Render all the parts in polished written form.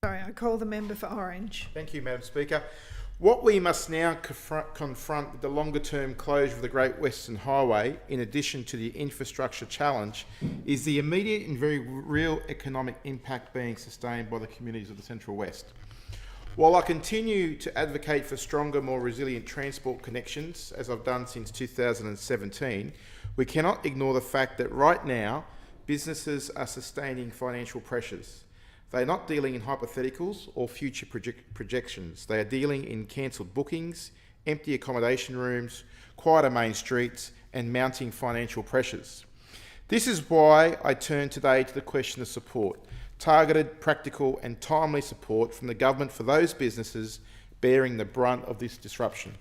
Sorry, I call the member for Orange. Thank you, Madam Speaker. What we must now confront with the longer-term closure of the Great Western Highway, in addition to the infrastructure challenge, is the immediate and very real economic impact being sustained by the communities of the Central West. While I continue to advocate for stronger, more resilient transport connections, as I've done since 2017, we cannot ignore the fact that right now, businesses are sustaining financial pressures. They are not dealing in hypotheticals or future projections. They are dealing in cancelled bookings, empty accommodation rooms, quieter main streets, and mounting financial pressures. This is why I turn today to the question of support: targeted, practical, and timely support from the government for those businesses bearing the brunt of this disruption.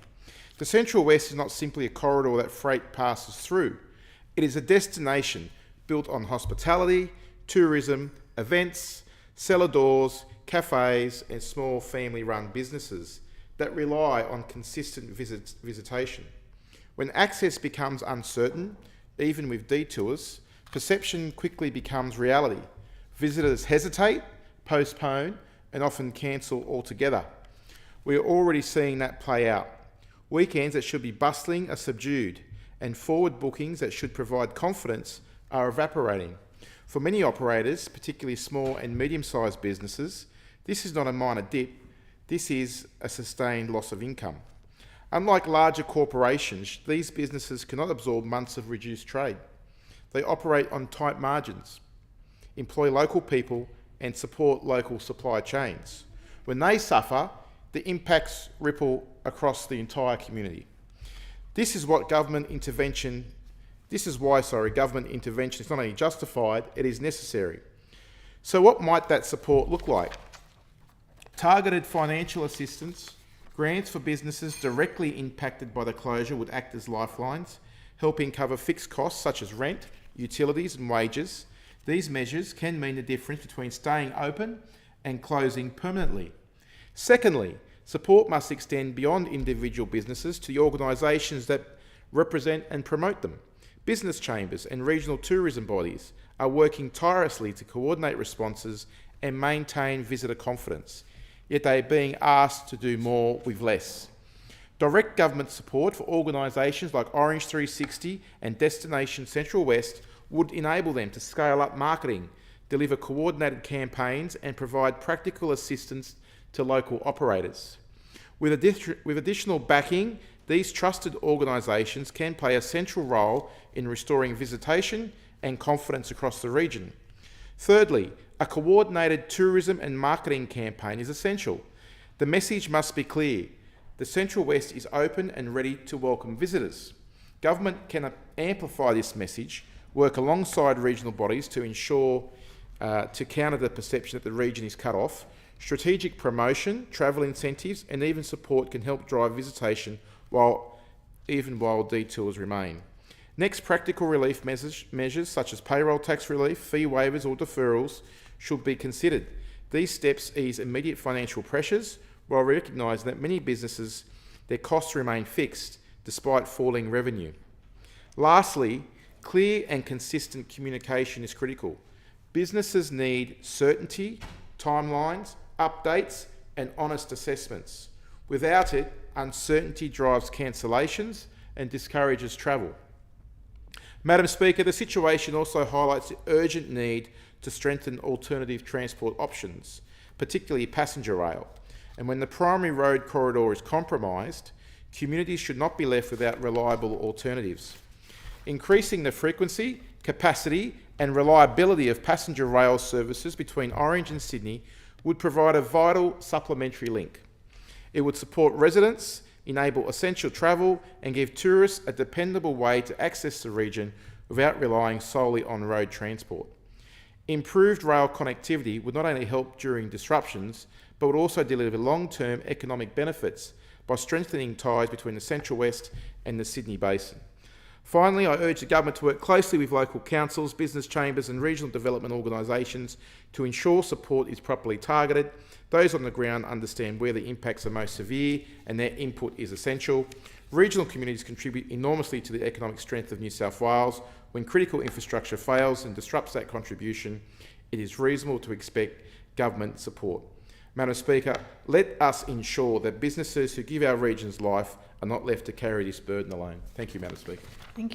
The Central West is not simply a corridor that freight passes through. It is a destination built on hospitality, tourism, events, cellar doors, cafes, and small family-run businesses that rely on consistent visitation. When access becomes uncertain, even with detours, perception quickly becomes reality. Visitors hesitate, postpone, and often cancel altogether. We are already seeing that play out. Weekends that should be bustling are subdued, and forward bookings that should provide confidence are evaporating. For many operators, particularly small and medium-sized businesses, this is not a minor dip, this is a sustained loss of income. Unlike larger corporations, these businesses cannot absorb months of reduced trade. They operate on tight margins, employ local people, and support local supply chains. When they suffer, the impacts ripple across the entire community. This is why government intervention is not only justified, it is necessary. So what might that support look like? Targeted financial assistance, grants for businesses directly impacted by the closure would act as lifelines, helping cover fixed costs such as rent, utilities and wages. These measures can mean the difference between staying open and closing permanently. Secondly, support must extend beyond individual businesses to the organisations that represent and promote them. Business chambers and regional tourism bodies are working tirelessly to coordinate responses and maintain visitor confidence, yet they are being asked to do more with less. Direct government support for organisations like Orange 360 and Destination Central West would enable them to scale up marketing, deliver coordinated campaigns, and provide practical assistance to local operators. With additional backing, these trusted organisations can play a central role in restoring visitation and confidence across the region. Thirdly, a coordinated tourism and marketing campaign is essential. The message must be clear. The Central West is open and ready to welcome visitors. Government can amplify this message, work alongside regional bodies to ensure to counter the perception that the region is cut off. Strategic promotion, travel incentives, and even support can help drive visitation while detours remain. Next, practical relief measures such as payroll tax relief, fee waivers or deferrals should be considered. These steps ease immediate financial pressures while recognising that many businesses, their costs remain fixed despite falling revenue. Lastly, clear and consistent communication is critical. Businesses need certainty, timelines, updates, and honest assessments. Without it, uncertainty drives cancellations and discourages travel. Madam Speaker, the situation also highlights the urgent need to strengthen alternative transport options, particularly passenger rail. And when the primary road corridor is compromised, communities should not be left without reliable alternatives. Increasing the frequency, capacity, and reliability of passenger rail services between Orange and Sydney would provide a vital supplementary link. It would support residents, enable essential travel, and give tourists a dependable way to access the region without relying solely on road transport. Improved rail connectivity would not only help during disruptions, but would also deliver long-term economic benefits by strengthening ties between the Central West and the Sydney Basin. Finally, I urge the government to work closely with local councils, business chambers and regional development organisations to ensure support is properly targeted. Those on the ground understand where the impacts are most severe and their input is essential. Regional communities contribute enormously to the economic strength of New South Wales. When critical infrastructure fails and disrupts that contribution, it is reasonable to expect government support. Madam Speaker, let us ensure that businesses who give our regions life are not left to carry this burden alone. Thank you, Madam Speaker. Thank you.